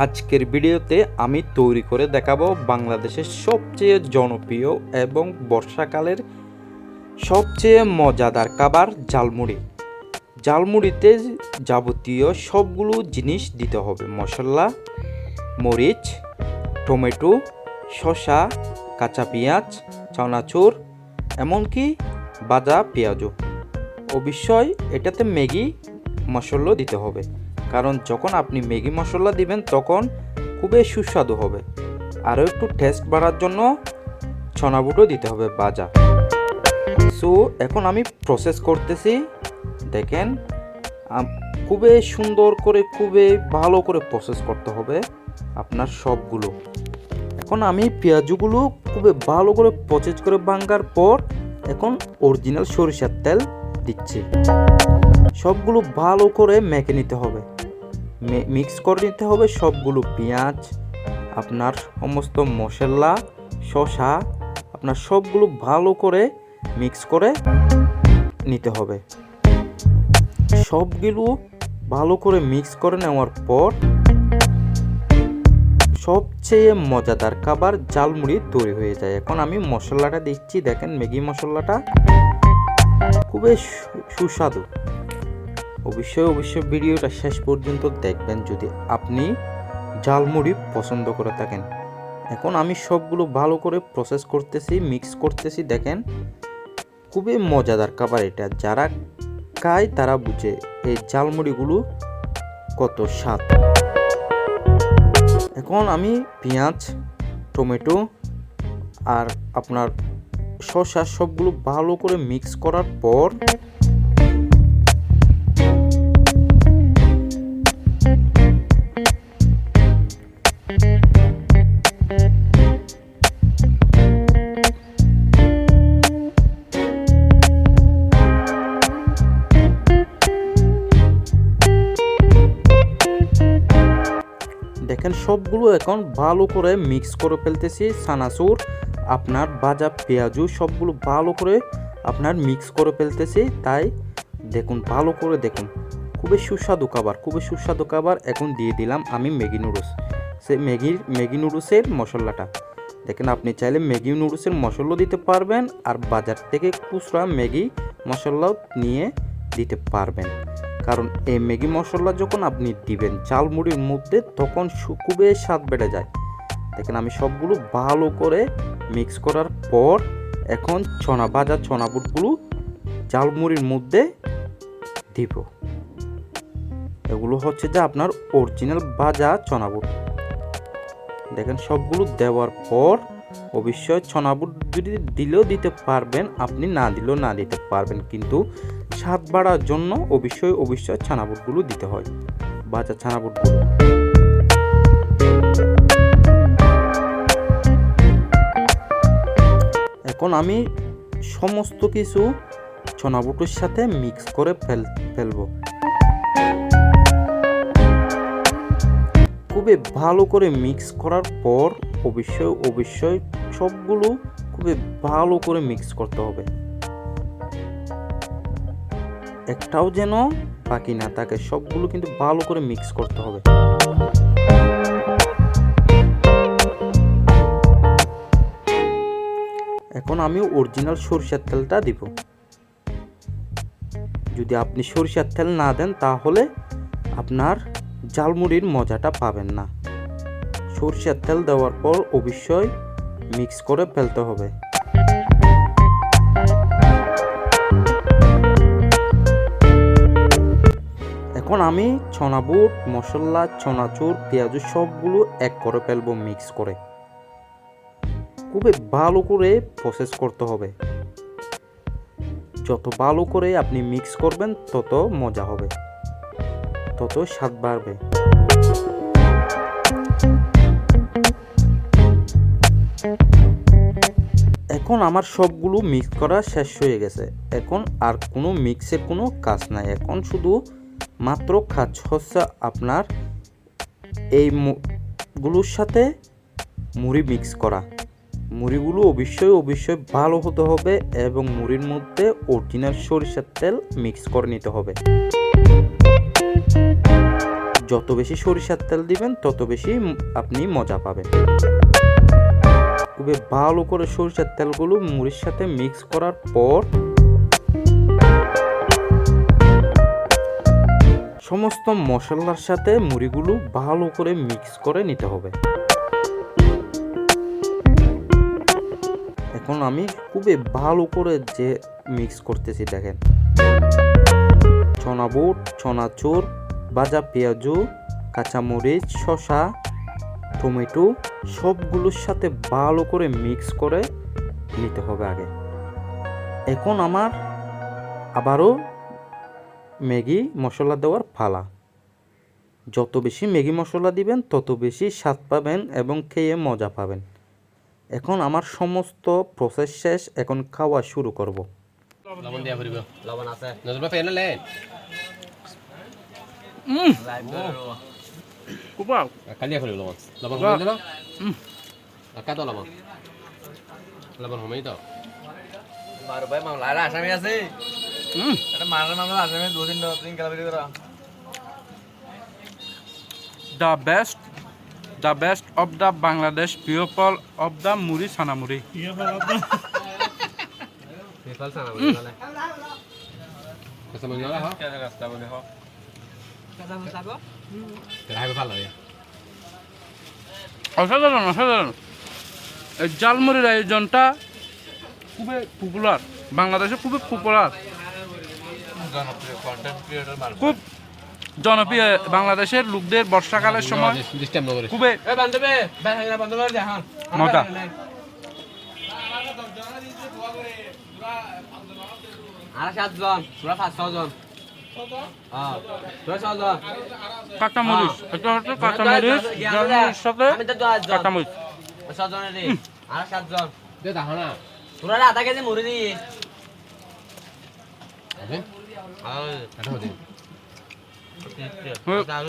আজকের ভিডিওতে আমি তৈরি করে দেখাবো বাংলাদেশের সবচেয়ে জনপ্রিয় এবং বর্ষাকালের সবচেয়ে মজাদার খাবার ঝালমুড়ি। ঝালমুড়িতে যাবতীয় সবগুলো জিনিস দিতে হবে: মশলা, মরিচ, টমেটো, শসা, কাঁচা পেঁয়াজ, চানাচুর, এমনকি ভাজা পেঁয়াজও। অবশ্যই এটাতে ম্যাগি মশলা দিতে হবে, কারণ যখন আপনি ম্যাগি মশলা দিবেন তখন খুবই সুস্বাদু হবে। আরও একটু টেস্ট বাড়ার জন্য ছনা বুটও দিতে হবে ভাজা। সো এখন আমি প্রসেস করতেছি, দেখেন খুবই সুন্দর করে, খুবই ভালো করে প্রসেস করতে হবে আপনার সবগুলো। এখন আমি পেঁয়াজগুলো খুবই ভালো করে প্রসেস করে ভাঙার পর এখন অরিজিনাল সরিষার তেল দিচ্ছি। সবগুলো ভালো করে মেখে নিতে হবে, মিক্স করে নিতে হবে সবগুলো। পেঁয়াজ, আপনার সমস্ত মশলা, শসা, আপনার সবগুলো ভালো করে মিক্স করে নিতে হবে। সবগুলো ভালো করে মিক্স করে নেওয়ার পর সবচেয়ে মজাদার খাবার ঝালমুড়ি তৈরি হয়ে যায়। এখন আমি মশলাটা দিচ্ছি, দেখেন ম্যাগি মশলাটা খুবই সুস্বাদু। অবশ্যই ভিডিওটা শেষ পর্যন্ত দেখবেন যদি আপনি ঝালমুড়ি পছন্দ করে থাকেন। এখন আমি সবগুলো ভালো করে প্রসেস করতেছি, মিক্স করতেছি। দেখেন খুবই মজাদার খাবার এটা, যারা খায় তারা বুঝে এই ঝালমুড়িগুলো কত স্বাদ। এখন আমি পেঁয়াজ, টমেটো আর আপনার শসা সবগুলো ভালো করে মিক্স করার পর দেখেন সবগুলো এখন ভালো করে মিক্স করে ফেলতেছি। চানাচুর, আপনার ভাজা পেঁয়াজু সবগুলো ভালো করে আপনার মিক্স করে ফেলতেছি। তাই দেখুন ভালো করে দেখুন, খুবই সুস্বাদু খাবার। এখন দিয়ে দিলাম আমি ম্যাগি নুডলস, সেই ম্যাগি নুডলসের মশলাটা। দেখেন আপনি চাইলে ম্যাগি নুডলসের মশলা দিতে পারবেন, আর বাজার থেকে খুচরা ম্যাগি মশলাও নিয়ে দিতে পারবেন। কারণ এই ম্যাগি মশলা যখন আপনি দিবেন ঝালমুড়ির মধ্যে তখন খুবই স্বাদ বেড়ে যায়। দেখেন আমি সবগুলো ভালো করে মিক্স করার পর এখন ভাজা ছনা বুটগুলো ঝালমুড়ির মধ্যে দিব। এগুলো হচ্ছে যে আপনার অরিজিনাল ভাজা ছনা বুট। দেখেন সবগুলো দেওয়ার পর অবশ্যই ছনা বুট যদি দিলেও দিতে পারবেন, আপনি না দিলেও না দিতে পারবেন, কিন্তু স্বাদ বাড়ার জন্য অবশ্যই ছানা বুটগুলো দিতে হয়, ভাজা ছানা বুটগুলো। এখন আমি সমস্ত কিছু ছানা বুটের সাথে মিক্স করে ফেলবো। খুবই ভালো করে মিক্স করার পর অবশ্যই সবগুলো খুবই ভালো করে মিক্স করতে হবে, একটাও যেন বাকি না থাকে। সবগুলো কিন্তু ভালো করে মিক্স করতে হবে। এখন আমি অরিজিনাল সরিষার তেলটা দিব। যদি আপনি সরিষার তেল না দেন তাহলে আপনার ঝালমুড়ির মজাটা পাবেন না। সরিষার তেল দেওয়ার পর অবশ্যই মিক্স করে ফেলতে হবে। এখন আমি ছনা বুট, মশলা, চানাচুর, পেঁয়াজ সবগুলো এক করে ফেলবো মিক্স করে। খুবই ভালো করে প্রসেস করতে হবে। যত ভালো করে আপনি মিক্স করবেন তত মজা হবে, তত স্বাদ বাড়বে। এখন আমার সবগুলো মিক্স করা শেষ হয়ে গেছে। এখন আর কোনো মিক্সের কোনো কাজ নাই। এখন শুধু মাত্র কাজ হচ্ছে আপনার এইগুলোর সাথে মুড়ি মিক্স করা। মুড়িগুলো অবশ্যই ভালো হতে হবে এবং মুড়ির মধ্যে অরিজিনাল সরিষার তেল মিক্স করে নিতে হবে। যত বেশি সরিষার তেল দিবেন তত বেশি আপনি মজা পাবেন। খুবই ভালো করে সরিষার তেলগুলো মুড়ির সাথে মিক্স করার পর সমস্ত মশলার সাথে মুড়িগুলো ভালো করে মিক্স করে নিতে হবে। এখন আমি খুবই ভালো করে যে মিক্স করতেছি দেখেন, চনা বুট, চনাচুর, ভাজা পেঁয়াজু, কাঁচামরিচ, শসা, টমেটো সবগুলোর সাথে ভালো করে মিক্স করে নিতে হবে আগে। এখন আমার আবারও ম্যাগি মশলা দেওয়ার পালা। যত বেশি ম্যাগি মশলা দিবেন তত বেশি স্বাদ পাবেন এবং খেয়ে মজা পাবেন। এখন আমার সমস্ত প্রসেস শেষ, এখন খাওয়া শুরু করব। লবণ দিয়া ভরিব, লবণ আছে নজরুল ফেন লেন কুপাও কালিয়া ভরিব লবণ, লবণ কমে দিল আকা তো লবণ, লবণ কমেই তো মারো ভাই মামলা আর আসামি আছে এটা মারার মামলা আসামি দুদিন কালাবিরি করা the best of the Bangladesh people of the muri sana muri. ফেফাল সানা বলে কসম না হা কেন রাস্তা বলে হ কাদা মশাগো তেরা হাই ফেফাল লাগে অসাধারণ এই জালমুড়ির আয়োজনটা খুবই পপুলার, বাংলাদেশে খুবই পপুলার, জনপ্রিয় কন্টেন্ট ক্রিয়েটর মার খুব জনপ্রিয় বাংলাদেশের লোকদের বর্ষাকালের সময় ডিস্টার্ব না করে খুবই এ বান্ধবে বাইরে বান্ধব করে যা মজা। আর 7 জন পুরা 5 জন হ্যাঁ পুরা 6 জন কাঁচামরিচ, এটা হচ্ছে কাঁচামরিচ, জালমুড়ির সাথে আমি তো 10 জন কাঁচামরিচ। 6 জনের রে আর 7 জন দে দাও না পুরা আধা কেজি মুড়ি দি হবে আর এটা হবে হুম। দাও